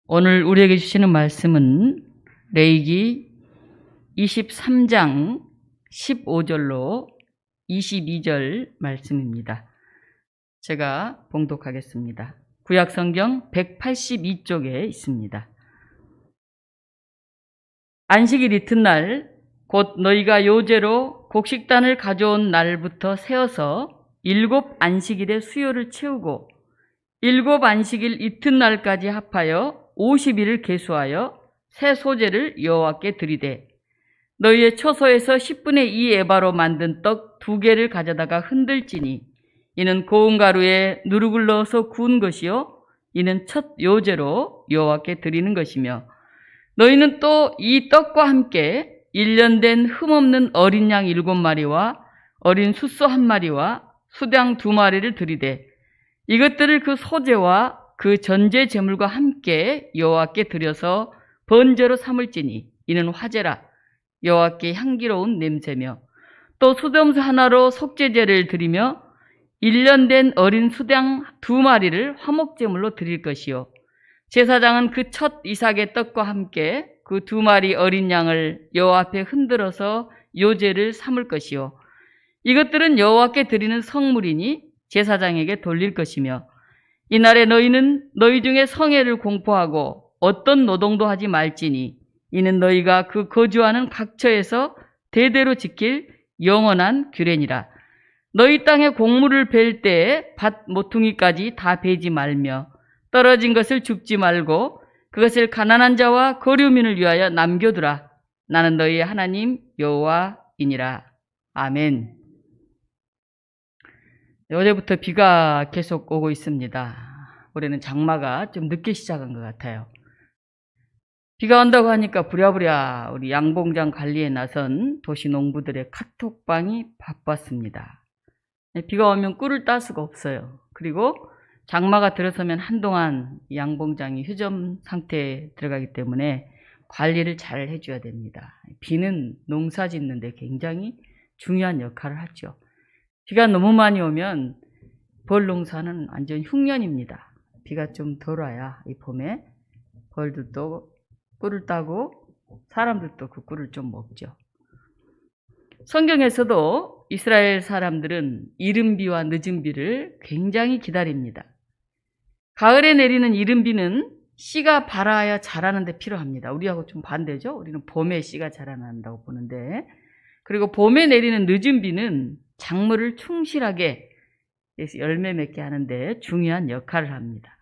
오늘 우리에게 주시는 말씀은 레위기 23장 15절로 22절 말씀입니다. 제가 봉독하겠습니다. 구약성경 182쪽에 있습니다. 안식일 이튿날 곧 너희가 요제로 곡식단을 가져온 날부터 세어서 7 안식일의 수요를 채우고 7 안식일 이튿날까지 합하여 50일을 계수하여 새 소재를 여호와께 드리되 너희의 처소에서 10분의 2 에바로 만든 떡 2개를 가져다가 흔들지니 이는 고운 가루에 누룩을 넣어서 구운 것이요 이는 첫 요제로 여호와께 드리는 것이며 너희는 또 이 떡과 함께 1년 된 흠없는 어린 양 7마리와 어린 숫소 1마리와 수양 2마리를 드리되 이것들을 그 소재와 그 전제 제물과 함께 여호와께 드려서 번제로 삼을지니 이는 화제라 여호와께 향기로운 냄새며 또 수염소 하나로 속죄제를 드리며 1년 된 어린 수양 2마리를 화목제물로 드릴 것이요 제사장은 그 첫 이삭의 떡과 함께 그 2마리 어린 양을 여호와 앞에 흔들어서 요제를 삼을 것이요 이것들은 여호와께 드리는 성물이니 제사장에게 돌릴 것이며 이날에 너희는 너희 중에 성회를 공포하고 어떤 노동도 하지 말지니 이는 너희가 그 거주하는 각처에서 대대로 지킬 영원한 규례니라. 너희 땅에 곡물을 벨 때에 밭 모퉁이까지 다 베지 말며 떨어진 것을 줍지 말고 그것을 가난한 자와 거류민을 위하여 남겨두라. 나는 너희의 하나님 여호와이니라. 아멘. 어제부터 비가 계속 오고 있습니다. 올해는 장마가 좀 늦게 시작한 것 같아요. 비가 온다고 하니까 부랴부랴 우리 양봉장 관리에 나선 도시 농부들의 카톡방이 바빴습니다. 비가 오면 꿀을 딸 수가 없어요. 그리고 장마가 들어서면 한동안 양봉장이 휴점 상태에 들어가기 때문에 관리를 잘 해줘야 됩니다. 비는 농사 짓는 데 굉장히 중요한 역할을 하죠. 비가 너무 많이 오면 벌 농사는 완전 흉년입니다. 비가 좀 덜 와야 이 봄에 벌들도 꿀을 따고 사람들도 그 꿀을 좀 먹죠. 성경에서도 이스라엘 사람들은 이른 비와 늦은 비를 굉장히 기다립니다. 가을에 내리는 이른 비는 씨가 발아야 자라는 데 필요합니다. 우리하고 좀 반대죠. 우리는 봄에 씨가 자라난다고 보는데 그리고 봄에 내리는 늦은 비는 작물을 충실하게 열매 맺게 하는데 중요한 역할을 합니다.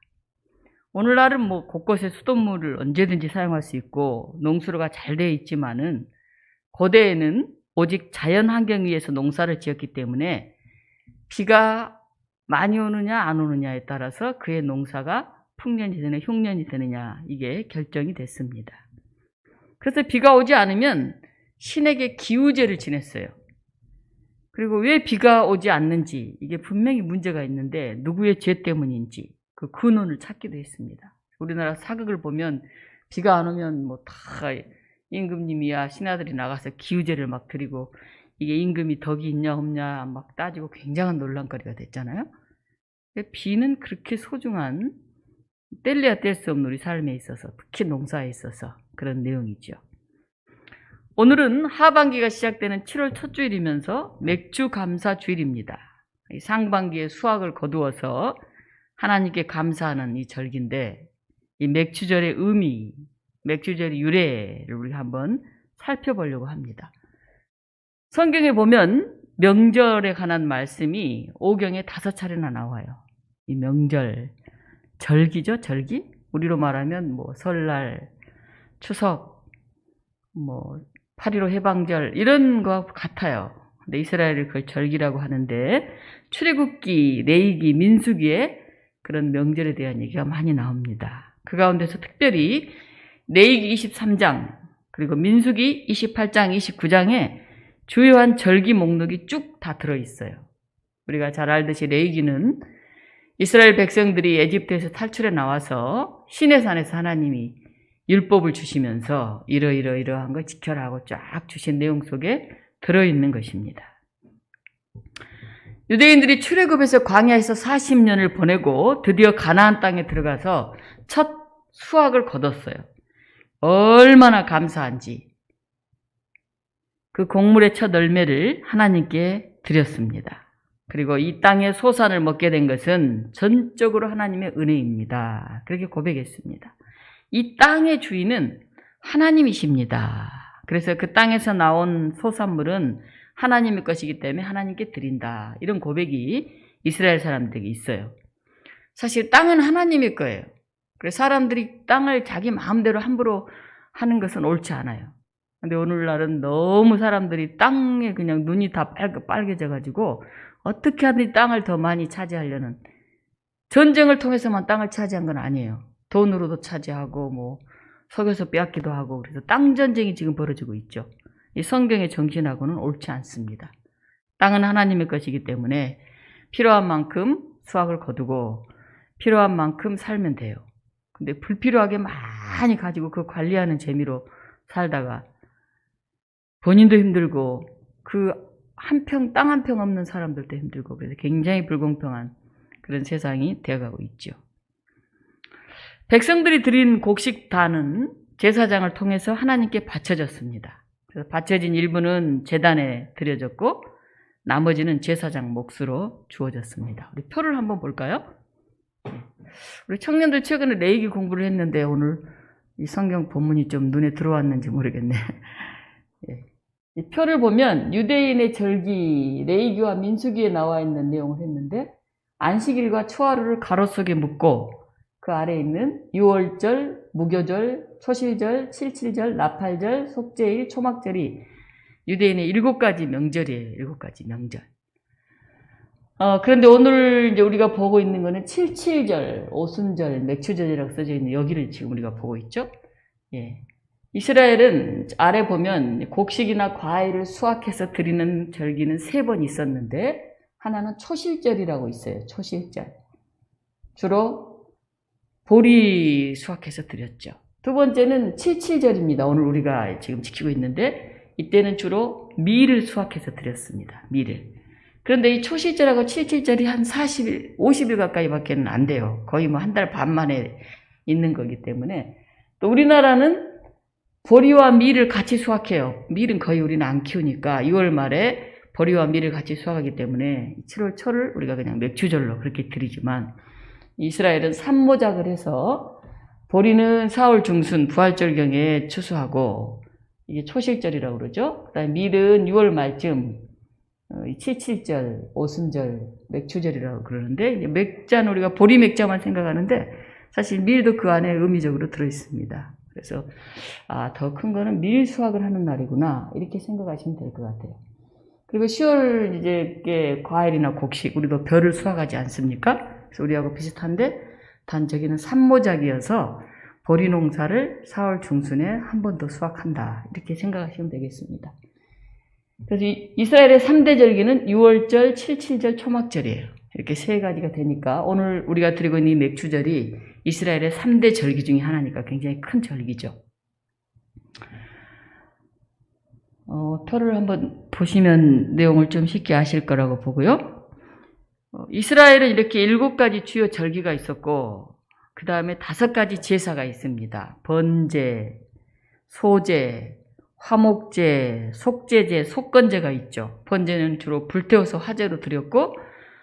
오늘날은 곳곳에 수돗물을 언제든지 사용할 수 있고 농수로가 잘 되어 있지만은 고대에는 오직 자연 환경 위에서 농사를 지었기 때문에 비가 많이 오느냐 안 오느냐에 따라서 그의 농사가 풍년이 되느냐 흉년이 되느냐 이게 결정이 됐습니다. 그래서 비가 오지 않으면 신에게 기우제를 지냈어요. 그리고 왜 비가 오지 않는지 이게 분명히 문제가 있는데 누구의 죄 때문인지 그 근원을 찾기도 했습니다. 우리나라 사극을 보면 비가 안 오면 다 임금님이야 신하들이 나가서 기우제를 막 드리고 이게 임금이 덕이 있냐 없냐 막 따지고 굉장한 논란거리가 됐잖아요. 비는 그렇게 소중한 뗄래야 뗄 수 없는 우리 삶에 있어서 특히 농사에 있어서 그런 내용이죠. 오늘은 하반기가 시작되는 7월 첫 주일이면서 맥주 감사 주일입니다. 상반기에 수확을 거두어서 하나님께 감사하는 이 절기인데 이 맥주절의 의미, 맥주절의 유래를 우리가 한번 살펴보려고 합니다. 성경에 보면 명절에 관한 말씀이 오경에 5차례나 나와요. 이 명절, 절기죠, 절기? 우리로 말하면 설날, 추석, 8.15 해방절 이런 거 같아요. 근데 이스라엘을 그걸 절기라고 하는데 출애굽기, 레위기, 민수기에 그런 명절에 대한 얘기가 많이 나옵니다. 그 가운데서 특별히 레위기 23장 그리고 민수기 28장, 29장에 주요한 절기 목록이 쭉 다 들어있어요. 우리가 잘 알듯이 레위기는 이스라엘 백성들이 에집트에서 탈출해 나와서 시내산에서 하나님이 율법을 주시면서 이러한 거 지켜라 하고 쫙 주신 내용 속에 들어있는 것입니다. 유대인들이 출애굽에서 광야에서 40년을 보내고 드디어 가나안 땅에 들어가서 첫 수확을 거뒀어요. 얼마나 감사한지 그 곡물의 첫 열매를 하나님께 드렸습니다. 그리고 이 땅의 소산을 먹게 된 것은 전적으로 하나님의 은혜입니다. 그렇게 고백했습니다. 이 땅의 주인은 하나님이십니다. 그래서 그 땅에서 나온 소산물은 하나님의 것이기 때문에 하나님께 드린다. 이런 고백이 이스라엘 사람들에게 있어요. 사실 땅은 하나님의 거예요. 그래서 사람들이 땅을 자기 마음대로 함부로 하는 것은 옳지 않아요. 근데 오늘날은 너무 사람들이 땅에 그냥 눈이 다 빨개져가지고 어떻게 하든지 땅을 더 많이 차지하려는, 전쟁을 통해서만 땅을 차지한 건 아니에요. 돈으로도 차지하고 뭐 속여서 빼앗기도 하고, 그래서 땅 전쟁이 지금 벌어지고 있죠. 이 성경의 정신하고는 옳지 않습니다. 땅은 하나님의 것이기 때문에 필요한 만큼 수확을 거두고 필요한 만큼 살면 돼요. 근데 불필요하게 많이 가지고 그 관리하는 재미로 살다가 본인도 힘들고 그 땅 한 평 없는 사람들도 힘들고, 그래서 굉장히 불공평한 그런 세상이 되어가고 있죠. 백성들이 드린 곡식단은 제사장을 통해서 하나님께 바쳐졌습니다. 그래서 바쳐진 일부는 제단에 드려졌고 나머지는 제사장 몫으로 주어졌습니다. 우리 표를 한번 볼까요? 우리 청년들 최근에 레위기 공부를 했는데 오늘 이 성경 본문이 좀 눈에 들어왔는지 모르겠네. 이 표를 보면 유대인의 절기 레위기와 민수기에 나와 있는 내용을 했는데, 안식일과 초하루를 가로 속에 묶고 그 아래에 있는 유월절, 무교절, 초실절, 칠칠절, 나팔절, 속죄일, 초막절이 유대인의 7가지 명절이에요. 7가지 명절. 그런데 오늘 이제 우리가 보고 있는 거는 칠칠절, 오순절, 맥추절이라고 써져 있는 여기를 지금 우리가 보고 있죠. 예. 이스라엘은 아래 보면 곡식이나 과일을 수확해서 드리는 절기는 3번 있었는데, 하나는 초실절이라고 있어요. 초실절. 주로 보리 수확해서 드렸죠. 두 번째는 칠칠절입니다. 오늘 우리가 지금 지키고 있는데, 이때는 주로 밀을 수확해서 드렸습니다. 밀을. 그런데 이 초실절하고 칠칠절이 한 40일, 50일 가까이밖에 안 돼요. 거의 뭐 한 달 반 만에 있는 거기 때문에. 또 우리나라는 보리와 밀을 같이 수확해요. 밀은 거의 우리는 안 키우니까 6월 말에 보리와 밀을 같이 수확하기 때문에 7월 초를 우리가 그냥 맥주절로 그렇게 드리지만, 이스라엘은 3모작을 해서 보리는 4월 중순 부활절경에 추수하고, 이게 초실절이라고 그러죠. 그다음에 밀은 6월 말쯤 칠칠절, 오순절, 맥주절이라고 그러는데, 이제 맥자는 우리가 보리 맥자만 생각하는데 사실 밀도 그 안에 의미적으로 들어 있습니다. 그래서 더 큰 거는 밀 수확을 하는 날이구나, 이렇게 생각하시면 될 것 같아요. 그리고 10월 이제 과일이나 곡식, 우리도 벼를 수확하지 않습니까? 그래서 우리하고 비슷한데 단 저기는 3모작이어서 보리 농사를 4월 중순에 한 번 더 수확한다, 이렇게 생각하시면 되겠습니다. 그래서 이스라엘의 3대 절기는 유월절, 칠칠절, 초막절이에요. 이렇게 3가지가 되니까 오늘 우리가 드리고 있는 이 맥주절이 이스라엘의 3대 절기 중에 하나니까 굉장히 큰 절기죠. 표를 한번 보시면 내용을 좀 쉽게 아실 거라고 보고요. 이스라엘은 이렇게 7가지 주요 절기가 있었고, 그 다음에 5가지 제사가 있습니다. 번제, 소제, 화목제, 속제제, 속건제가 있죠. 번제는 주로 불태워서 화제로 드렸고,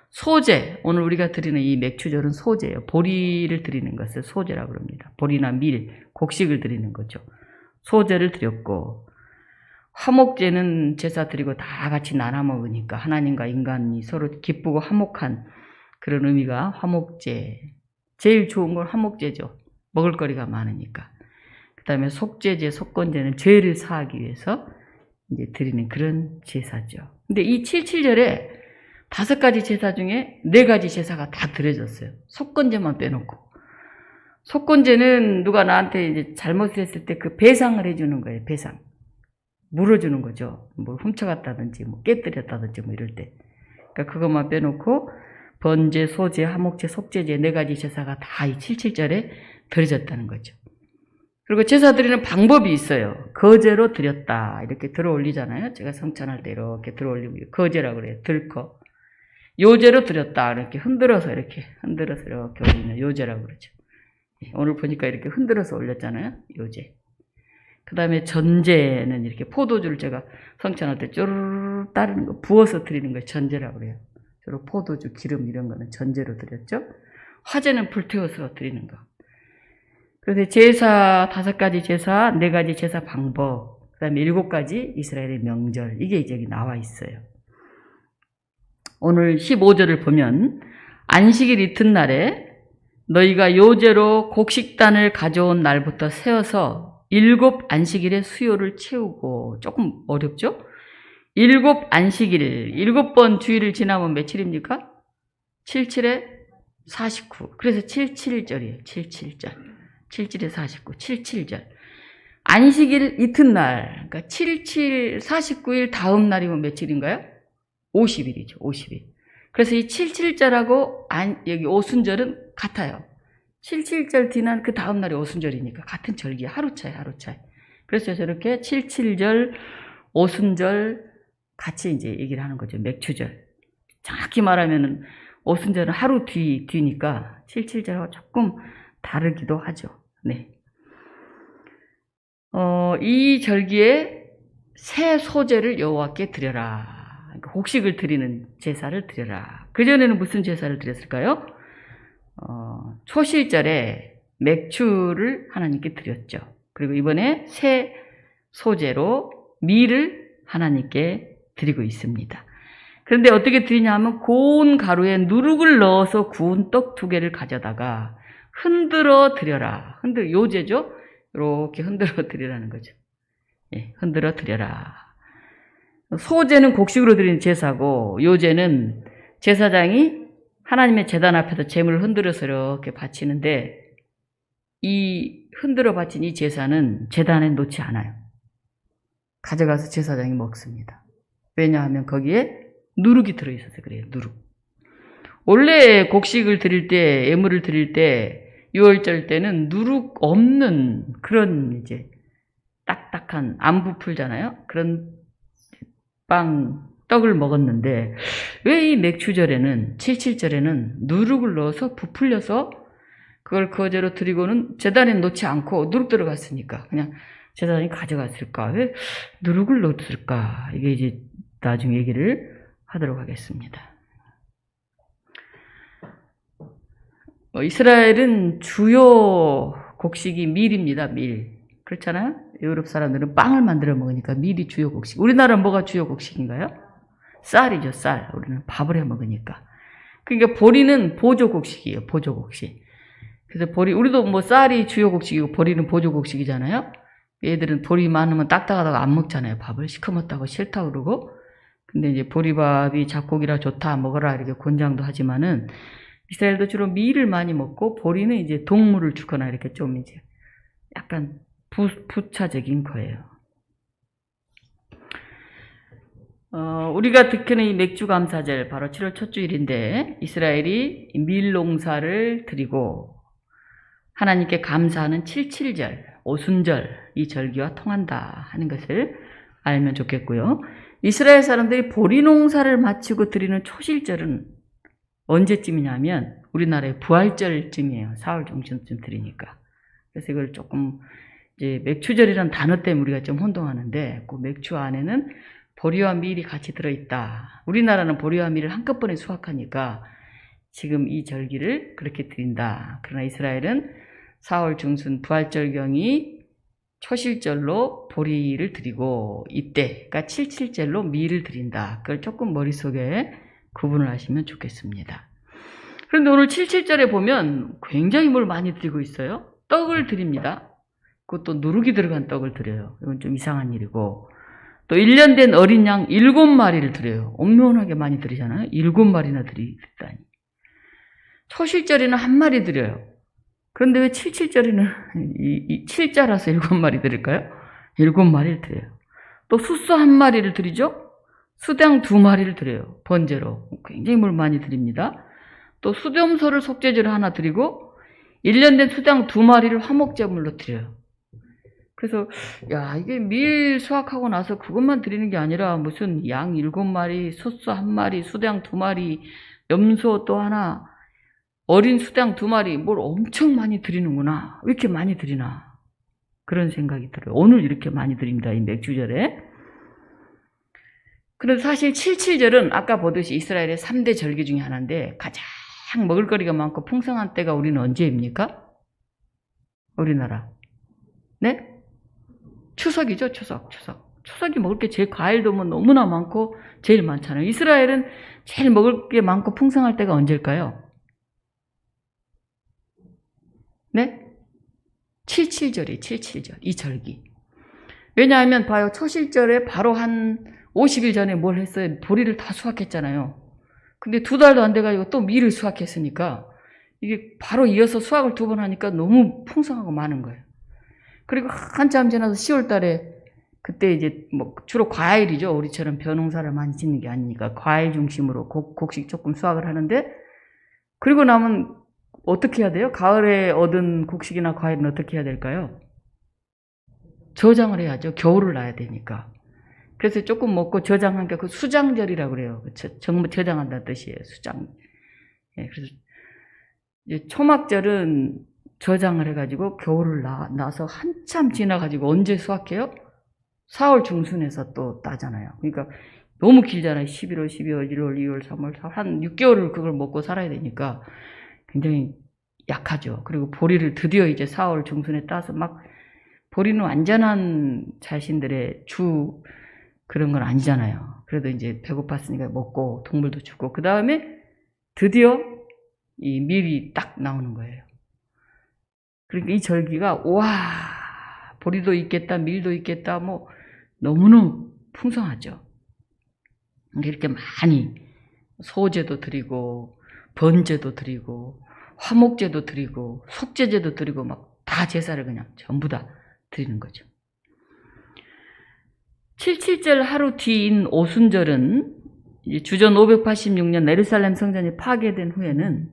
소제, 오늘 우리가 드리는 이 맥주절은 소제예요. 보리를 드리는 것을 소제라고 합니다. 보리나 밀, 곡식을 드리는 거죠. 소제를 드렸고, 화목제는 제사 드리고 다 같이 나눠 먹으니까 하나님과 인간이 서로 기쁘고 화목한 그런 의미가 화목제. 제일 좋은 건 화목제죠. 먹을거리가 많으니까. 그 다음에 속제제, 속건제는 죄를 사하기 위해서 이제 드리는 그런 제사죠. 근데 이 칠칠절에 5가지 제사 중에 4가지 제사가 다 드려졌어요. 속건제만 빼놓고. 속건제는 누가 나한테 이제 잘못을 했을 때 그 배상을 해주는 거예요. 배상. 물어주는 거죠. 뭐 훔쳐갔다든지, 뭐 깨뜨렸다든지, 뭐 이럴 때. 그러니까 그것만 빼놓고 번제, 소제, 화목제, 속제제 4가지 제사가 다 이 칠칠절에 드려졌다는 거죠. 그리고 제사 드리는 방법이 있어요. 거제로 드렸다, 이렇게 들어 올리잖아요. 제가 성찬할 때 이렇게 들어 올리고, 거제라고 그래요. 들거. 요제로 드렸다, 이렇게 흔들어서 이렇게 올리면 요제라고 그러죠. 오늘 보니까 이렇게 흔들어서 올렸잖아요. 요제. 그 다음에 전제는 이렇게 포도주를 제가 성찬할 때 쪼르르 따르는 거, 부어서 드리는 걸 전제라고 그래요. 주로 포도주, 기름 이런 거는 전제로 드렸죠. 화제는 불태워서 드리는 거. 그래서 제사, 5가지 제사, 4가지 제사 방법, 그 다음에 7가지 이스라엘의 명절, 이게 이제 여기 나와 있어요. 오늘 15절을 보면, 안식일 이튿날에 너희가 요제로 곡식단을 가져온 날부터 세어서 7 안식일의 수요를 채우고, 조금 어렵죠? 7 안식일, 7번 주일을 지나면 며칠입니까? 7, 7에 49. 그래서 77절이에요. 77절. 77에 49. 77절. 안식일 이튿날, 그러니까 77, 49일 다음 날이면 며칠인가요? 50일이죠. 50일. 그래서 이 77절하고 여기 오순절은 같아요. 77절 뒤난 그 다음 날이 오순절이니까 같은 절기에 하루 차이, 하루 차이. 그래서 저렇게 77절, 오순절 같이 이제 얘기를 하는 거죠. 맥추절. 정확히 말하면은 오순절은 하루 뒤니까 77절하고 조금 다르기도 하죠. 네. 이 절기에 새 소제를 여호와께 드려라. 곡식을 드리는 제사를 드려라. 그전에는 무슨 제사를 드렸을까요? 초실절에 맥추를 하나님께 드렸죠. 그리고 이번에 새 소제로 밀을 하나님께 드리고 있습니다. 그런데 어떻게 드리냐 하면 고운 가루에 누룩을 넣어서 구운 떡 2개를 가져다가 흔들어 드려라. 요제죠? 이렇게 흔들어 드리라는 거죠. 예, 흔들어 드려라. 소제는 곡식으로 드리는 제사고, 요제는 제사장이 하나님의 제단 앞에서 제물을 흔들어서 이렇게 바치는데, 이 흔들어 바친 이 제사는 제단에 놓지 않아요. 가져가서 제사장이 먹습니다. 왜냐하면 거기에 누룩이 들어있어서 그래요. 누룩. 원래 곡식을 드릴 때, 예물을 드릴 때, 6월절 때는 누룩 없는 그런 이제 딱딱한 안 부풀잖아요. 그런 떡을 먹었는데 왜 이 맥추절에는 77절에는 누룩을 넣어서 부풀려서 그걸 거제로 드리고는 제단에 놓지 않고 누룩 들어갔으니까 그냥 제사장이 가져갔을까? 왜 누룩을 넣었을까? 이게 이제 나중에 얘기를 하도록 하겠습니다. 이스라엘은 주요 곡식이 밀입니다. 밀. 그렇잖아요? 유럽 사람들은 빵을 만들어 먹으니까 밀이 주요 곡식. 우리나라는 뭐가 주요 곡식인가요? 쌀이죠, 쌀. 우리는 밥을 해 먹으니까. 그러니까 보리는 보조 곡식이에요, 보조 곡식. 그래서 우리도 뭐 쌀이 주요 곡식이고 보리는 보조 곡식이잖아요? 얘들은 보리 많으면 딱딱하다고 안 먹잖아요, 밥을. 시커멓다고 싫다고 그러고. 근데 이제 보리밥이 잡곡이라 좋다, 먹어라, 이렇게 권장도 하지만은 이스라엘도 주로 밀을 많이 먹고 보리는 이제 동물을 주거나 이렇게 좀 이제 약간 부차적인 거예요. 우리가 듣기는 이 맥주감사절, 바로 7월 첫 주일인데, 이스라엘이 밀 농사를 드리고, 하나님께 감사하는 77절, 오순절, 이 절기와 통한다 하는 것을 알면 좋겠고요. 이스라엘 사람들이 보리 농사를 마치고 드리는 초실절은 언제쯤이냐면, 우리나라의 부활절쯤이에요. 4월 중순쯤 드리니까. 그래서 이걸 조금, 이제 맥추절이라는 단어 때문에 우리가 좀 혼동하는데, 그 맥추 안에는 보리와 밀이 같이 들어있다. 우리나라는 보리와 밀을 한꺼번에 수확하니까 지금 이 절기를 그렇게 드린다. 그러나 이스라엘은 4월 중순 부활절경이 초실절로 보리를 드리고 이때가 77절로 밀을 드린다. 그걸 조금 머릿속에 구분을 하시면 좋겠습니다. 그런데 오늘 77절에 보면 굉장히 뭘 많이 드리고 있어요. 떡을 드립니다. 그것도 누룩이 들어간 떡을 드려요. 이건 좀 이상한 일이고, 또 1년 된 어린 양 7마리를 드려요. 엄청나게 많이 드리잖아요. 7마리나 드리다니. 초실절에는 1마리 드려요. 그런데 왜 77절에는 7자라서 7마리 드릴까요? 7마리를 드려요. 또 숫소 1마리를 드리죠? 수당 2마리를 드려요. 번제로. 굉장히 뭘 많이 드립니다. 또 수염소를 속죄제로 하나 드리고 1년 된 수당 2마리를 화목제물로 드려요. 그래서 야, 이게 밀 수확하고 나서 그것만 드리는 게 아니라 무슨 양 7마리, 숫소 1마리, 수당 2마리, 염소 또 하나, 어린 수당 2마리 뭘 엄청 많이 드리는구나. 왜 이렇게 많이 드리나. 그런 생각이 들어요. 오늘 이렇게 많이 드립니다. 이 맥주절에. 그런데 사실 77절은 아까 보듯이 이스라엘의 3대 절기 중에 하나인데 가장 먹을거리가 많고 풍성한 때가 우리는 언제입니까? 우리나라. 네? 추석이죠. 추석. 추석이 먹을 게 제일 과일도 뭐 너무나 많고 제일 많잖아요. 이스라엘은 제일 먹을 게 많고 풍성할 때가 언제일까요? 네? 77절이 77절. 이 절기. 왜냐하면 봐요. 초실절에 바로 한 50일 전에 뭘 했어요? 보리를 다 수확했잖아요. 근데 2달도 안 돼가지고 또 밀을 수확했으니까 이게 바로 이어서 수확을 2번 하니까 너무 풍성하고 많은 거예요. 그리고 한참 지나서 10월 달에 그때 이제 뭐 주로 과일이죠. 우리처럼 벼농사를 많이 짓는 게 아니니까 과일 중심으로 곡식 조금 수확을 하는데 그리고 나면 어떻게 해야 돼요? 가을에 얻은 곡식이나 과일은 어떻게 해야 될까요? 저장을 해야죠. 겨울을 놔야 되니까. 그래서 조금 먹고 저장한 게 그 수장절이라고 그래요. 정말 저장한다는 뜻이에요. 수장. 예, 그래서 이제 초막절은 저장을 해가지고 겨울을 나서 한참 지나가지고 언제 수확해요? 4월 중순에서 또 따잖아요. 그러니까 너무 길잖아요. 11월, 12월, 1월, 2월, 3월, 4월 한 6개월을 그걸 먹고 살아야 되니까 굉장히 약하죠. 그리고 보리를 드디어 이제 4월 중순에 따서 막 보리는 완전한 자신들의 주 그런 건 아니잖아요. 그래도 이제 배고팠으니까 먹고 동물도 주고 그 다음에 드디어 이 밀이 딱 나오는 거예요. 그러니까 이 절기가 와 보리도 있겠다 밀도 있겠다 뭐 너무너무 풍성하죠. 이렇게 많이 소제도 드리고 번제도 드리고 화목제도 드리고 속죄제도 드리고 막 다 제사를 그냥 전부 다 드리는 거죠. 77절 하루 뒤인 오순절은 주전 586년 예루살렘 성전이 파괴된 후에는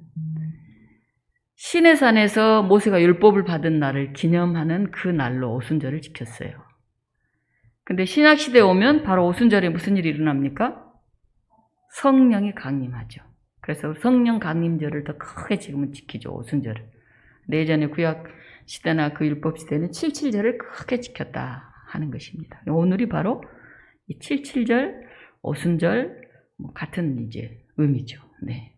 시내산에서 모세가 율법을 받은 날을 기념하는 그 날로 오순절을 지켰어요. 근데 신약시대에 오면 바로 오순절에 무슨 일이 일어납니까? 성령이 강림하죠. 그래서 성령 강림절을 더 크게 지금은 지키죠. 오순절을. 예전에 구약시대나 그 율법시대는 77절을 크게 지켰다 하는 것입니다. 오늘이 바로 이 77절, 오순절 같은 이제 의미죠. 네.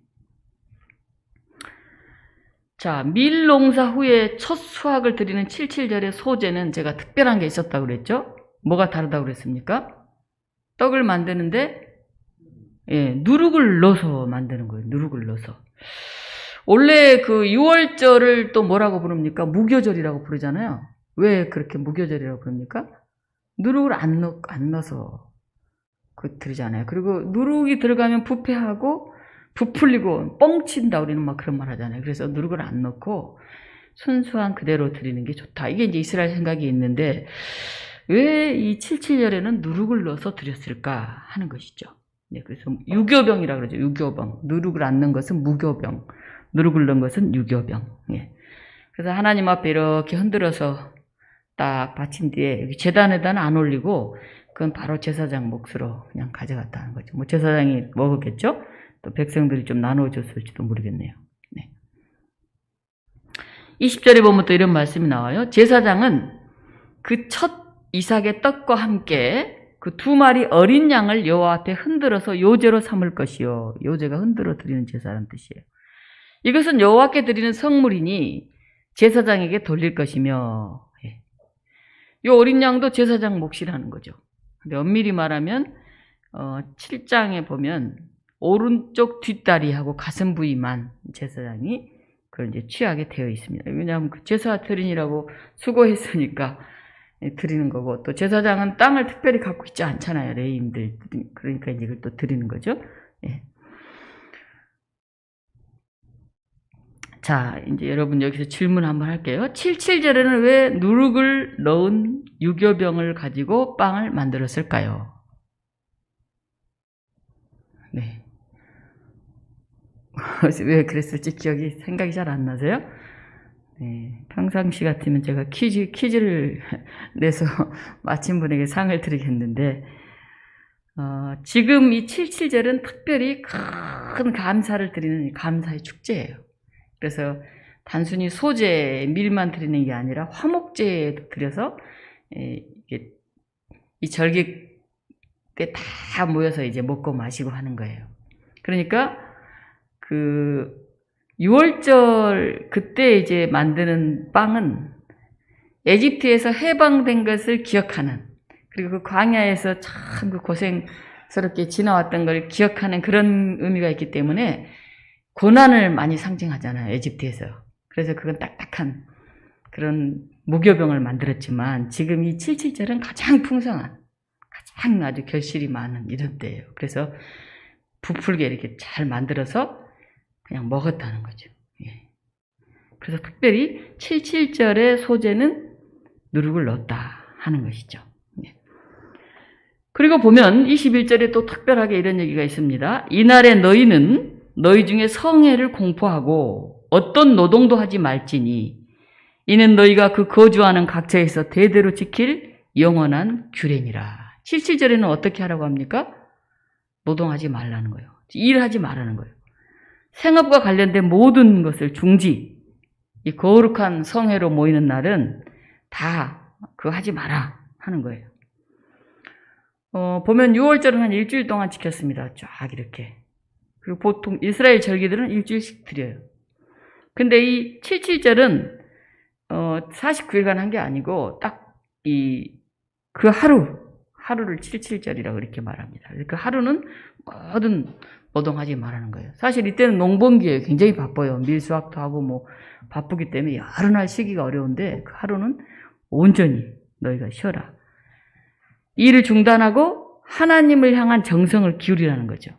자, 밀 농사 후에 첫 수확을 드리는 77절의 소제는 제가 특별한 게 있었다고 그랬죠? 뭐가 다르다고 그랬습니까? 떡을 만드는데 누룩을 넣어서 만드는 거예요. 누룩을 넣어서. 원래 그 6월절을 또 뭐라고 부릅니까? 무교절이라고 부르잖아요. 왜 그렇게 무교절이라고 부릅니까? 누룩을 안 넣어서 드리잖아요. 그리고 누룩이 들어가면 부패하고 부풀리고 뻥친다 우리는 막 그런 말 하잖아요. 그래서 누룩을 안 넣고 순수한 그대로 드리는 게 좋다. 이게 이제 이스라엘 생각이 있는데 왜 이 77절에는 누룩을 넣어서 드렸을까 하는 것이죠. 네, 그래서 유교병이라고 그러죠. 유교병. 누룩을 안 넣은 것은 무교병. 누룩을 넣은 것은 유교병. 예. 그래서 하나님 앞에 이렇게 흔들어서 딱 받친 뒤에 여기 제단에다는 안 올리고 그건 바로 제사장 몫으로 그냥 가져갔다 하는 거죠. 뭐 제사장이 먹었겠죠? 또 백성들이 좀 나눠줬을지도 모르겠네요. 네. 20절에 보면 또 이런 말씀이 나와요. 제사장은 그 첫 이삭의 떡과 함께 그 2마리 어린 양을 여호와 앞에 흔들어서 요제로 삼을 것이요. 요제가 흔들어 드리는 제사라는 뜻이에요. 이것은 여호와께 드리는 성물이니 제사장에게 돌릴 것이며 이 어린 양도 제사장 몫이라는 거죠. 근데 엄밀히 말하면 7장에 보면 오른쪽 뒷다리하고 가슴 부위만 제사장이 그걸 이제 취하게 되어 있습니다. 왜냐하면 그 제사 드리느라고 수고했으니까 드리는 거고 또 제사장은 땅을 특별히 갖고 있지 않잖아요. 레위인들 그러니까 이제 이걸 또 드리는 거죠. 예. 자, 이제 여러분 여기서 질문 한번 할게요. 77절에는 왜 누룩을 넣은 유교병을 가지고 빵을 만들었을까요? 네. 왜 그랬을지 생각이 잘 안 나세요? 네, 평상시 같으면 제가 퀴즈를 내서 마친 분에게 상을 드리겠는데 지금 이 77절은 특별히 큰 감사를 드리는 감사의 축제예요. 그래서 단순히 소재, 밀만 드리는 게 아니라 화목제도 드려서 이 절기 때 다 모여서 이제 먹고 마시고 하는 거예요. 그러니까 그 6월절 그때 이제 만드는 빵은 에집트에서 해방된 것을 기억하는, 그리고 그 광야에서 참 그 고생스럽게 지나왔던 걸 기억하는 그런 의미가 있기 때문에 고난을 많이 상징하잖아요, 에집트에서. 그래서 그건 딱딱한 그런 무교병을 만들었지만 지금 이 77절은 가장 풍성한, 가장 아주 결실이 많은 이런 때예요. 그래서 부풀게 이렇게 잘 만들어서 그냥 먹었다는 거죠. 예. 그래서 특별히 77절의 소재는 누룩을 넣었다 하는 것이죠. 예. 그리고 보면 21절에 또 특별하게 이런 얘기가 있습니다. 이날에 너희는 너희 중에 성회를 공포하고 어떤 노동도 하지 말지니 이는 너희가 그 거주하는 각처에서 대대로 지킬 영원한 규례니라. 77절에는 어떻게 하라고 합니까? 노동하지 말라는 거예요. 일하지 말라는 거예요. 생업과 관련된 모든 것을 중지, 이 거룩한 성회로 모이는 날은 다 그거 하지 마라 하는 거예요. 보면 6월절은 한 일주일 동안 지켰습니다. 쫙 이렇게. 그리고 보통 이스라엘 절기들은 일주일씩 드려요. 근데 이 77절은 49일간 한 게 아니고 딱 그 하루를 77절이라고 이렇게 말합니다. 그 하루는 모든 노동하지 말라는 거예요. 사실 이때는 농번기예요. 굉장히 바빠요. 밀수확도 하고 뭐 바쁘기 때문에 여러 날 쉬기가 어려운데 그 하루는 온전히 너희가 쉬어라. 일을 중단하고 하나님을 향한 정성을 기울이라는 거죠.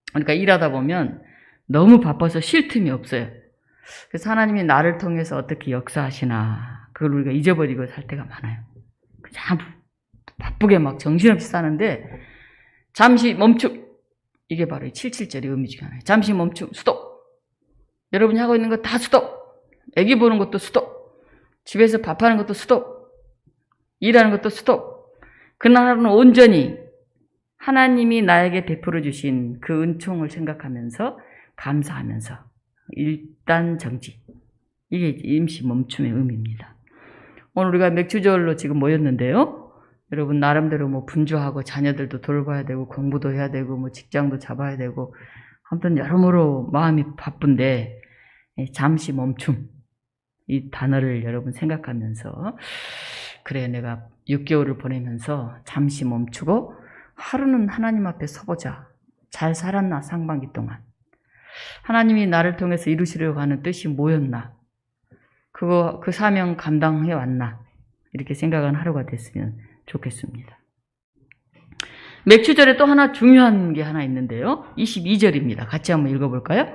그러니까 일하다 보면 너무 바빠서 쉴 틈이 없어요. 그래서 하나님이 나를 통해서 어떻게 역사하시나 그걸 우리가 잊어버리고 살 때가 많아요. 그냥 바쁘게 막 정신없이 사는데 잠시 멈춤, 이게 바로 77절의 의미 중에 하나예요. 잠시 멈춤, 스톱. 여러분이 하고 있는 거 다 스톱. 애기 보는 것도 스톱. 집에서 밥하는 것도 스톱. 일하는 것도 스톱. 그날 하루는 온전히 하나님이 나에게 베풀어 주신 그 은총을 생각하면서 감사하면서 일단 정지. 이게 임시 멈춤의 의미입니다. 오늘 우리가 맥주절로 지금 모였는데요. 여러분 나름대로 뭐 분주하고 자녀들도 돌봐야 되고 공부도 해야 되고 뭐 직장도 잡아야 되고 아무튼 여러모로 마음이 바쁜데 잠시 멈춤, 이 단어를 여러분 생각하면서 그래 내가 6개월을 보내면서 잠시 멈추고 하루는 하나님 앞에 서보자. 잘 살았나 상반기 동안. 하나님이 나를 통해서 이루시려고 하는 뜻이 뭐였나? 그 사명 감당해 왔나? 이렇게 생각하는 하루가 됐으면 좋겠습니다. 맥주절에 또 하나 중요한 게 하나 있는데요. 22절입니다. 같이 한번 읽어볼까요?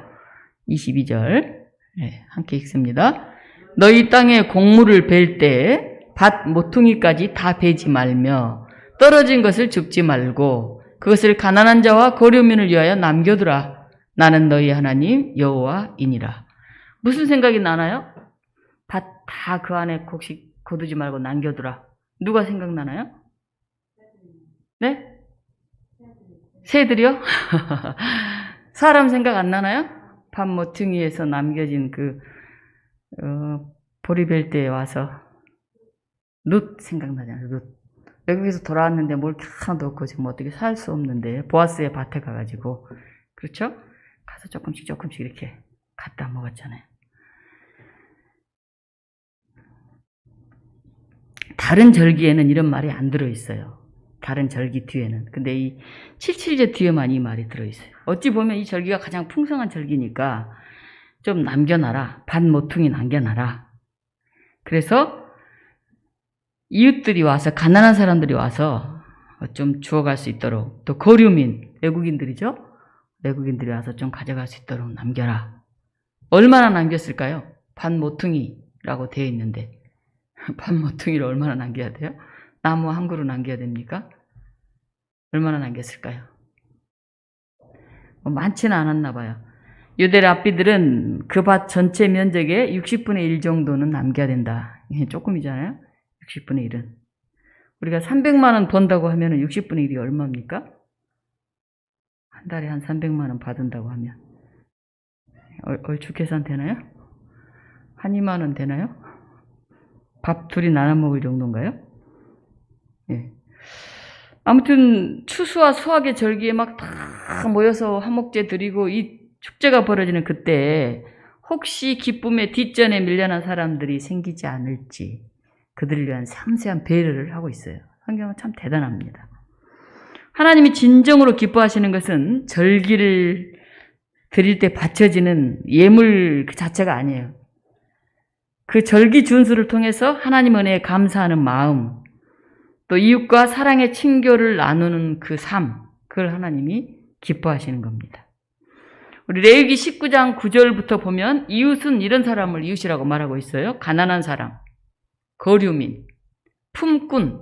22절. 네, 함께 읽습니다. 너희 땅에 곡물을 벨 때 밭 모퉁이까지 다 베지 말며 떨어진 것을 줍지 말고 그것을 가난한 자와 거류민을 위하여 남겨두라. 나는 너희 하나님 여호와이니라. 무슨 생각이 나나요? 밭 다 그 안에 곡식 거두지 말고 남겨두라. 누가 생각나나요? 네? 새들이요? 사람 생각 안 나나요? 밭 모퉁이에서 남겨진 보리벨 때에 와서 룻 생각나잖아요. 룻. 외국에서 돌아왔는데 뭘 하나도 없고 지금 어떻게 살 수 없는데 보아스의 밭에 가가지고 그렇죠? 가서 조금씩 이렇게 갖다 먹었잖아요. 다른 절기에는 이런 말이 안 들어있어요. 다른 절기 뒤에는. 근데 이 77절 뒤에만 이 말이 들어있어요. 어찌 보면 이 절기가 가장 풍성한 절기니까 좀 남겨놔라. 밭 모퉁이 남겨놔라. 그래서 이웃들이 와서, 가난한 사람들이 와서 좀 주워갈 수 있도록, 또 거류민, 외국인들이죠? 외국인들이 와서 좀 가져갈 수 있도록 남겨라. 얼마나 남겼을까요? 밭 모퉁이라고 되어 있는데 밭 모퉁이를 얼마나 남겨야 돼요? 나무 한 그루 남겨야 됩니까? 얼마나 남겼을까요? 많지는 않았나 봐요. 유대 랍비들은 그 밭 전체 면적의 60분의 1 정도는 남겨야 된다. 조금이잖아요. 60분의 1은. 우리가 300만 원 번다고 하면 60분의 1이 얼마입니까? 한 달에 한 300만 원 받은다고 하면 얼추 계산 되나요? 한 2만 원 되나요? 밥 둘이 나눠 먹을 정도인가요? 예. 아무튼 추수와 수확의 절기에 막 다 모여서 화목제 드리고 이 축제가 벌어지는 그때 혹시 기쁨의 뒷전에 밀려난 사람들이 생기지 않을지 그들을 위한 섬세한 배려를 하고 있어요. 성경은 참 대단합니다. 하나님이 진정으로 기뻐하시는 것은 절기를 드릴 때 바쳐지는 예물 그 자체가 아니에요. 그 절기 준수를 통해서 하나님 은혜에 감사하는 마음, 또 이웃과 사랑의 친교를 나누는 그 삶, 그걸 하나님이 기뻐하시는 겁니다. 우리 레위기 19장 9절부터 보면 이웃은 이런 사람을 이웃이라고 말하고 있어요. 가난한 사람, 거류민, 품꾼,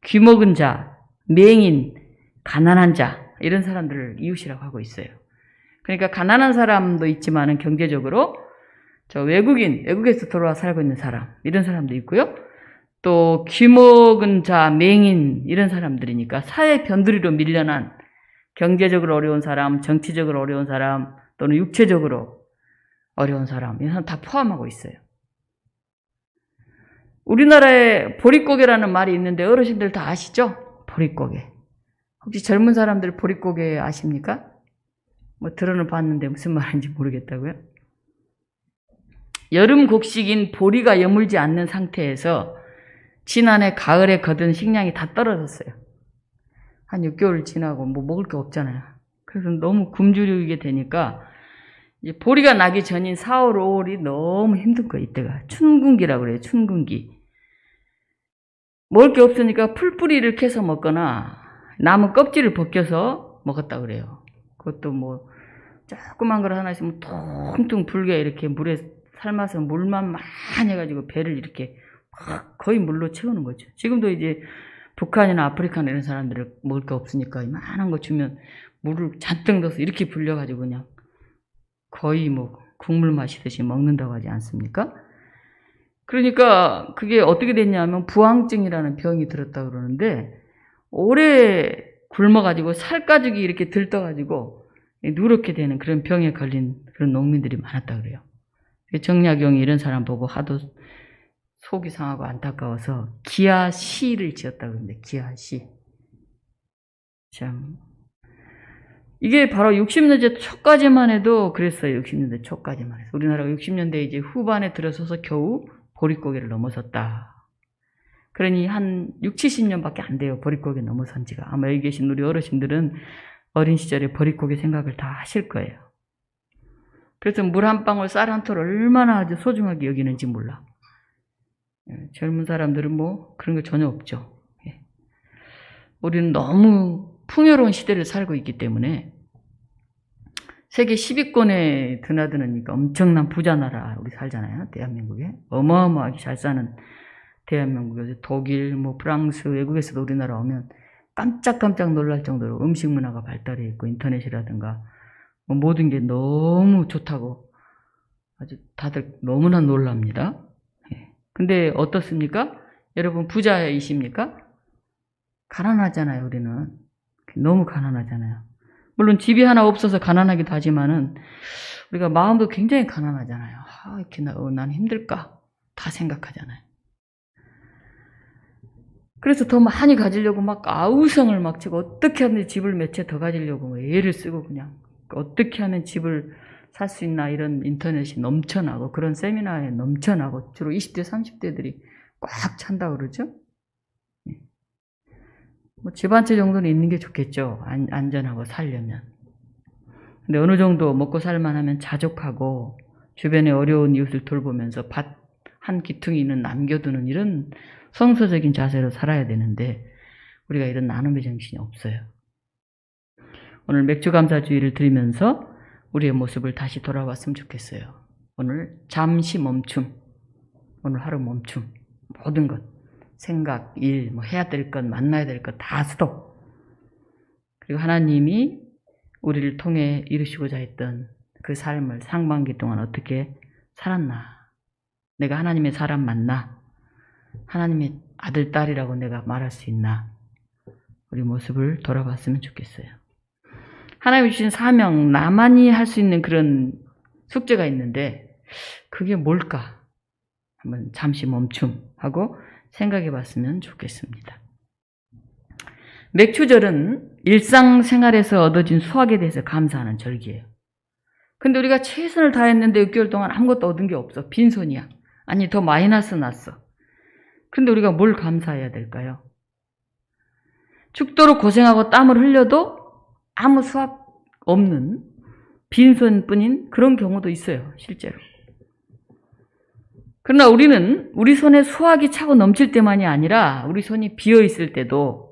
귀먹은 자, 맹인, 가난한 자 이런 사람들을 이웃이라고 하고 있어요. 그러니까 가난한 사람도 있지만은 경제적으로 저 외국에서 들어와 살고 있는 사람 이런 사람도 있고요. 또 귀먹은 자, 맹인 이런 사람들이니까 사회 변두리로 밀려난 경제적으로 어려운 사람, 정치적으로 어려운 사람 또는 육체적으로 어려운 사람 이런 사람 다 포함하고 있어요. 우리나라에 보릿고개라는 말이 있는데 어르신들 다 아시죠? 보릿고개. 혹시 젊은 사람들 보릿고개 아십니까? 뭐 들어는 봤는데 무슨 말인지 모르겠다고요? 여름 곡식인 보리가 여물지 않는 상태에서 지난해 가을에 거둔 식량이 다 떨어졌어요. 한 6개월 지나고 뭐 먹을 게 없잖아요. 그래서 너무 굶주리게 되니까 이제 보리가 나기 전인 4월, 5월이 너무 힘든 거예요. 이때가 춘궁기라고 그래요. 춘궁기. 먹을 게 없으니까 풀뿌리를 캐서 먹거나 나무 껍질을 벗겨서 먹었다 그래요. 그것도 뭐 조그만 걸 하나 있으면 퉁퉁 불게 이렇게 물에 삶아서 물만 많이 해가지고 배를 이렇게 거의 물로 채우는 거죠. 지금도 이제 북한이나 아프리카나 이런 사람들을 먹을 게 없으니까 이만한 거 주면 물을 잔뜩 넣어서 이렇게 불려가지고 그냥 거의 뭐 국물 마시듯이 먹는다고 하지 않습니까? 그러니까 그게 어떻게 됐냐면 부항증이라는 병이 들었다고 그러는데 오래 굶어가지고 살가죽이 이렇게 들떠가지고 누렇게 되는 그런 병에 걸린 그런 농민들이 많았다 그래요. 정약용이 이런 사람 보고 하도 속이 상하고 안타까워서 기아시를 지었다고 그러는데 기아시. 참 이게 바로 60년대 초까지만 해도 그랬어요. 60년대 초까지만 해도. 우리나라가 60년대 이제 후반에 들어서서 겨우 보릿고개를 넘어섰다. 그러니 한 6, 70년밖에 안 돼요. 보릿고개 넘어선 지가. 아마 여기 계신 우리 어르신들은 어린 시절에 보릿고개 생각을 다 하실 거예요. 그래서 물 한 방울 쌀 한 톨 얼마나 아주 소중하게 여기는지 몰라. 젊은 사람들은 뭐 그런 거 전혀 없죠. 우리는 너무 풍요로운 시대를 살고 있기 때문에 세계 10위권에 드나드니까 엄청난 부자 나라 우리 살잖아요. 대한민국에. 어마어마하게 잘 사는 대한민국에서 독일, 뭐 프랑스, 외국에서도 우리나라 오면 깜짝깜짝 놀랄 정도로 음식 문화가 발달해 있고 인터넷이라든가 뭐 모든 게 너무 좋다고 아주 다들 너무나 놀랍니다. 근데 어떻습니까? 여러분 부자이십니까? 가난하잖아요, 우리는. 너무 가난하잖아요. 물론 집이 하나 없어서 가난하기도 하지만은 우리가 마음도 굉장히 가난하잖아요. 이렇게 난 힘들까? 다 생각하잖아요. 그래서 더 많이 가지려고 막 아우성을 막 치고 어떻게 하면 집을 몇 채 더 가지려고 애를 쓰고 그냥 어떻게 하면 집을 살 수 있나 이런 인터넷이 넘쳐나고 그런 세미나에 넘쳐나고 주로 20대, 30대들이 꽉 찬다고 그러죠. 뭐 집 한 채 정도는 있는 게 좋겠죠. 안전하고 살려면. 근데 어느 정도 먹고 살만하면 자족하고 주변에 어려운 이웃을 돌보면서 밭 한 기퉁이는 남겨두는 이런 성서적인 자세로 살아야 되는데 우리가 이런 나눔의 정신이 없어요. 오늘 맥주감사주의를 드리면서 우리의 모습을 다시 돌아봤으면 좋겠어요. 오늘 잠시 멈춤, 오늘 하루 멈춤, 모든 것, 생각, 일, 뭐 해야 될 것, 만나야 될 것 다 스톱. 그리고 하나님이 우리를 통해 이루시고자 했던 그 삶을 상반기 동안 어떻게 살았나? 내가 하나님의 사람 맞나? 하나님의 아들, 딸이라고 내가 말할 수 있나? 우리 모습을 돌아봤으면 좋겠어요. 하나님이 주신 사명, 나만이 할 수 있는 그런 숙제가 있는데 그게 뭘까? 한번 잠시 멈춤하고 생각해 봤으면 좋겠습니다. 맥추절은 일상생활에서 얻어진 수확에 대해서 감사하는 절기예요. 근데 우리가 최선을 다했는데 6개월 동안 아무것도 얻은 게 없어. 빈손이야. 아니 더 마이너스 났어. 근데 우리가 뭘 감사해야 될까요? 죽도록 고생하고 땀을 흘려도 아무 수확 없는 빈손뿐인 그런 경우도 있어요. 실제로. 그러나 우리는 우리 손에 수확이 차고 넘칠 때만이 아니라 우리 손이 비어있을 때도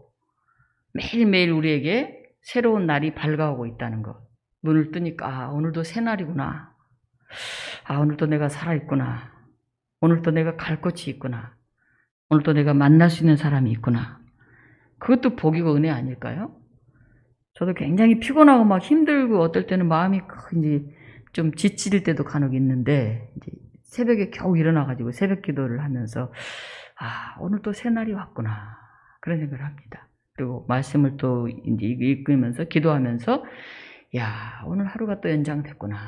매일매일 우리에게 새로운 날이 밝아오고 있다는 것. 눈을 뜨니까 오늘도 새날이구나. 오늘도 내가 살아있구나. 오늘도 내가 갈 곳이 있구나. 오늘도 내가 만날 수 있는 사람이 있구나. 그것도 복이고 은혜 아닐까요? 저도 굉장히 피곤하고 막 힘들고 어떨 때는 마음이 이제 좀 지칠 때도 간혹 있는데 이제 새벽에 겨우 일어나가지고 새벽 기도를 하면서 오늘 또 새날이 왔구나. 그런 생각을 합니다. 그리고 말씀을 또 이제 읽으면서 기도하면서 오늘 하루가 또 연장됐구나.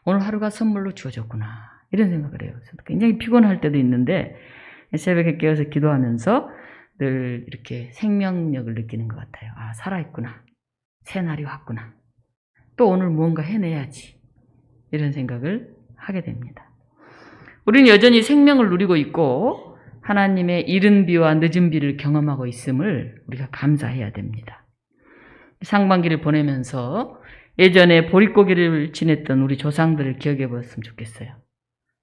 오늘 하루가 선물로 주어졌구나. 이런 생각을 해요. 굉장히 피곤할 때도 있는데 새벽에 깨어서 기도하면서 늘 이렇게 생명력을 느끼는 것 같아요. 살아있구나. 새날이 왔구나. 또 오늘 무언가 해내야지. 이런 생각을 하게 됩니다. 우리는 여전히 생명을 누리고 있고 하나님의 이른 비와 늦은 비를 경험하고 있음을 우리가 감사해야 됩니다. 상반기를 보내면서 예전에 보릿고개를 지냈던 우리 조상들을 기억해 보았으면 좋겠어요.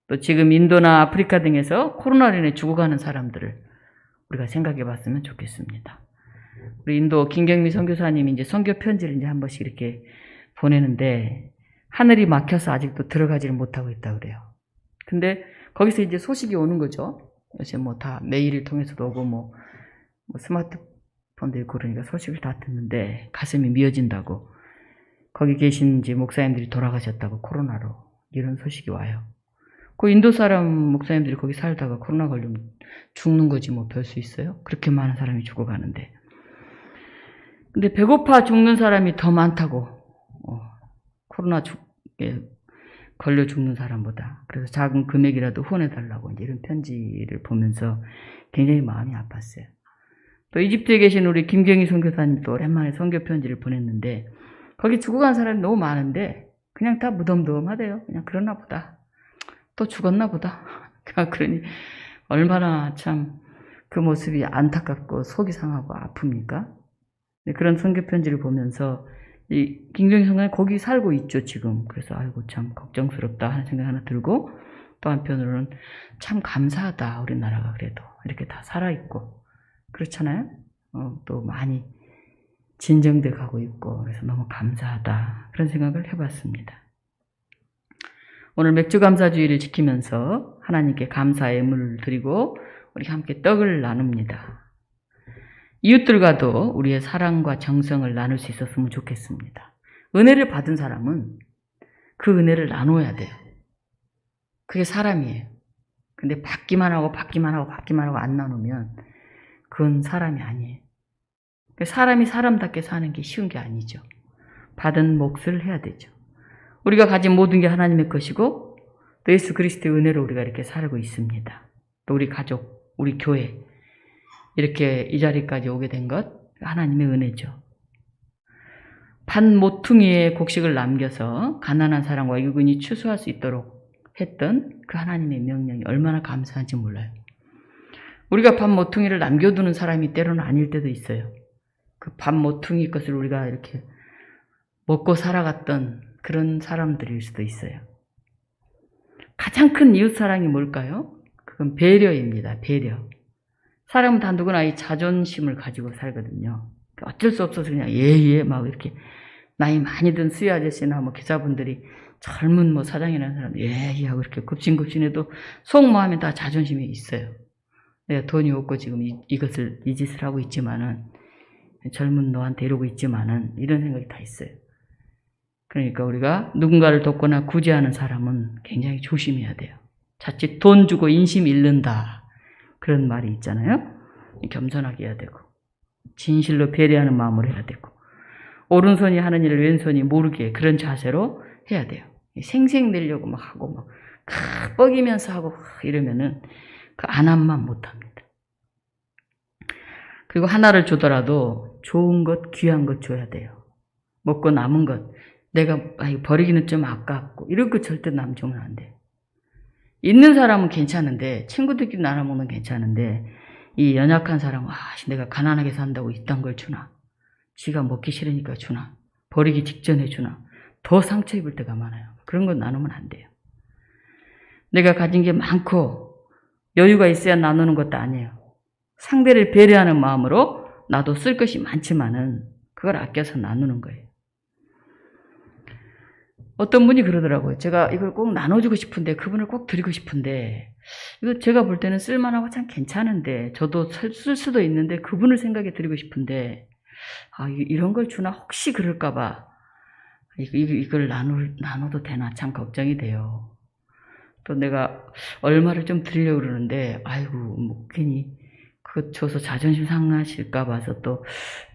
또 지금 인도나 아프리카 등에서 코로나로 인해 죽어가는 사람들을 우리가 생각해 봤으면 좋겠습니다. 우리 인도 김경미 선교사님이 이제 선교 편지를 이제 한 번씩 이렇게 보내는데 하늘이 막혀서 아직도 들어가지를 못하고 있다고 그래요. 근데 거기서 이제 소식이 오는 거죠. 요새 다 메일을 통해서도 오고 스마트폰도 있고 그러니까 소식을 다 듣는데 가슴이 미어진다고. 거기 계신 이제 목사님들이 돌아가셨다고 코로나로 이런 소식이 와요. 그 인도 사람 목사님들이 거기 살다가 코로나 걸리면 죽는 거지 별 수 있어요? 그렇게 많은 사람이 죽어가는데. 근데 배고파 죽는 사람이 더 많다고. 코로나 걸려 죽는 사람보다. 그래서 작은 금액이라도 후원해달라고 이런 편지를 보면서 굉장히 마음이 아팠어요. 또 이집트에 계신 우리 김경희 선교사님도 오랜만에 선교 편지를 보냈는데 거기 죽어간 사람이 너무 많은데 그냥 다 무덤덤하대요. 그냥 그러나 보다. 또 죽었나 보다. 그러니 얼마나 참 그 모습이 안타깝고 속이 상하고 아픕니까? 그런 선교 편지를 보면서 이 김경희 선교사님 거기 살고 있죠 지금. 그래서 아이고 참 걱정스럽다 하는 생각 하나 들고 또 한편으로는 참 감사하다 우리나라가 그래도 이렇게 다 살아있고 그렇잖아요. 또 많이 진정돼 가고 있고 그래서 너무 감사하다 그런 생각을 해봤습니다. 오늘 맥주감사주의를 지키면서 하나님께 감사의 예물을 드리고 우리 함께 떡을 나눕니다. 이웃들과도 우리의 사랑과 정성을 나눌 수 있었으면 좋겠습니다. 은혜를 받은 사람은 그 은혜를 나눠야 돼요. 그게 사람이에요. 근데 받기만 하고 안 나누면 그건 사람이 아니에요. 사람이 사람답게 사는 게 쉬운 게 아니죠. 받은 몫을 해야 되죠. 우리가 가진 모든 게 하나님의 것이고 또 예수 그리스도의 은혜로 우리가 이렇게 살고 있습니다. 또 우리 가족, 우리 교회 이렇게 이 자리까지 오게 된 것 하나님의 은혜죠. 반 모퉁이의 곡식을 남겨서 가난한 사람과 유근이 추수할 수 있도록 했던 그 하나님의 명령이 얼마나 감사한지 몰라요. 우리가 반 모퉁이를 남겨두는 사람이 때로는 아닐 때도 있어요. 그 반 모퉁이 것을 우리가 이렇게 먹고 살아갔던 그런 사람들일 수도 있어요. 가장 큰 이웃사랑이 뭘까요? 그건 배려입니다. 배려. 사람은 다 누구나 이 자존심을 가지고 살거든요. 어쩔 수 없어서 그냥 예예 막 이렇게 나이 많이 든 수위 아저씨나 기사분들이 젊은 사장이라는 사람 예예 하고 이렇게 굽신굽신해도 속마음에 다 자존심이 있어요. 내가 돈이 없고 지금 이 짓을 하고 있지만은 젊은 너한테 이러고 있지만은 이런 생각이 다 있어요. 그러니까 우리가 누군가를 돕거나 구제하는 사람은 굉장히 조심해야 돼요. 자칫 돈 주고 인심 잃는다. 그런 말이 있잖아요. 겸손하게 해야 되고 진실로 배려하는 마음으로 해야 되고 오른손이 하는 일을 왼손이 모르게 그런 자세로 해야 돼요. 생색내려고 막 하고 막 뻐기면서 하고 이러면은 그 안함만 못합니다. 그리고 하나를 주더라도 좋은 것, 귀한 것 줘야 돼요. 먹고 남은 것, 내가 버리기는 좀 아깝고 이런 거 절대 남 주면 안 돼요. 있는 사람은 괜찮은데, 친구들끼리 나눠 먹는 건 괜찮은데, 이 연약한 사람은 내가 가난하게 산다고 이딴 걸 주나, 지가 먹기 싫으니까 주나, 버리기 직전에 주나, 더 상처 입을 때가 많아요. 그런 건 나누면 안 돼요. 내가 가진 게 많고 여유가 있어야 나누는 것도 아니에요. 상대를 배려하는 마음으로 나도 쓸 것이 많지만은 그걸 아껴서 나누는 거예요. 어떤 분이 그러더라고요. 제가 이걸 꼭 나눠주고 싶은데, 그분을 꼭 드리고 싶은데, 이거 제가 볼 때는 쓸만하고 참 괜찮은데, 저도 쓸 수도 있는데, 그분을 생각해 드리고 싶은데, 이런 걸 주나 혹시 그럴까봐, 이걸 나눠도 되나 참 걱정이 돼요. 또 내가 얼마를 좀 드리려고 그러는데, 괜히 그거 줘서 자존심 상하실까 봐서 또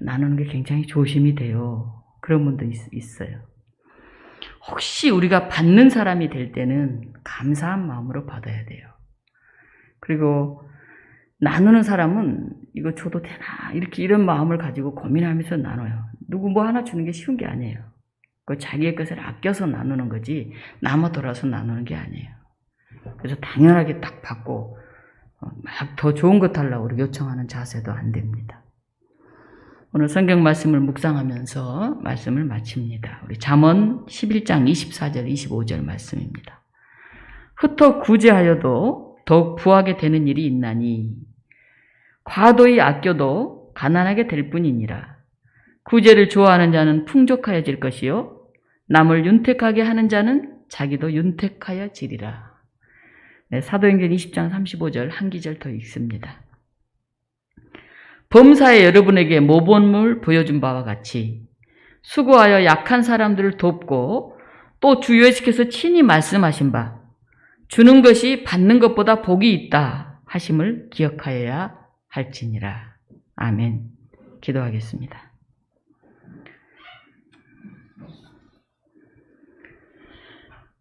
나누는 게 굉장히 조심이 돼요. 그런 분도 있어요. 혹시 우리가 받는 사람이 될 때는 감사한 마음으로 받아야 돼요. 그리고 나누는 사람은 이거 줘도 되나 이런 마음을 가지고 고민하면서 나눠요. 누구 뭐 하나 주는 게 쉬운 게 아니에요. 그 자기의 것을 아껴서 나누는 거지 남아 돌아서 나누는 게 아니에요. 그래서 당연하게 딱 받고 막 더 좋은 것 달라고 요청하는 자세도 안 됩니다. 오늘 성경 말씀을 묵상하면서 말씀을 마칩니다. 우리 잠언 11장 24절 25절 말씀입니다. 흩어 구제하여도 더욱 부하게 되는 일이 있나니 과도히 아껴도 가난하게 될 뿐이니라. 구제를 좋아하는 자는 풍족하여질 것이요 남을 윤택하게 하는 자는 자기도 윤택하여지리라. 네, 사도행전 20장 35절 한 기절 더 읽습니다. 범사에 여러분에게 모범을 보여준 바와 같이 수고하여 약한 사람들을 돕고 또 주의시켜서 친히 말씀하신 바 주는 것이 받는 것보다 복이 있다 하심을 기억하여야 할지니라. 아멘. 기도하겠습니다.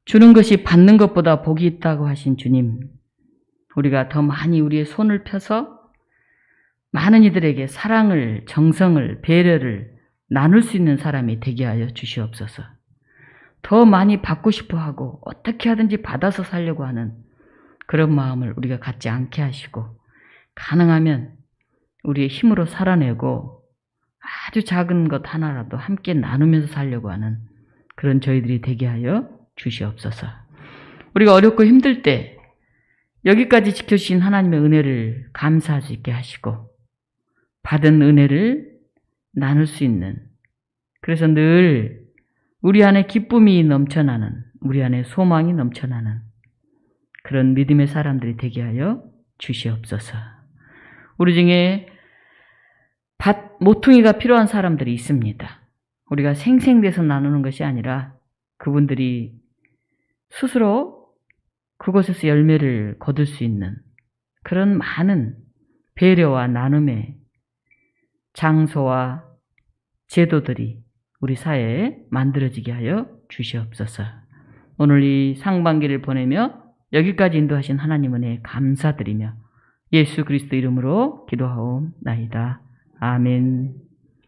주는 것이 받는 것보다 복이 있다고 하신 주님, 우리가 더 많이 우리의 손을 펴서 많은 이들에게 사랑을, 정성을, 배려를 나눌 수 있는 사람이 되게 하여 주시옵소서. 더 많이 받고 싶어 하고 어떻게 하든지 받아서 살려고 하는 그런 마음을 우리가 갖지 않게 하시고 가능하면 우리의 힘으로 살아내고 아주 작은 것 하나라도 함께 나누면서 살려고 하는 그런 저희들이 되게 하여 주시옵소서. 우리가 어렵고 힘들 때 여기까지 지켜주신 하나님의 은혜를 감사할 수 있게 하시고 받은 은혜를 나눌 수 있는, 그래서 늘 우리 안에 기쁨이 넘쳐나는, 우리 안에 소망이 넘쳐나는 그런 믿음의 사람들이 되게 하여 주시옵소서. 우리 중에 모퉁이가 필요한 사람들이 있습니다. 우리가 생생돼서 나누는 것이 아니라 그분들이 스스로 그곳에서 열매를 거둘 수 있는 그런 많은 배려와 나눔의 장소와 제도들이 우리 사회에 만들어지게 하여 주시옵소서. 오늘 이 상반기를 보내며 여기까지 인도하신 하나님 은혜에 감사드리며 예수 그리스도 이름으로 기도하옵나이다. 아멘.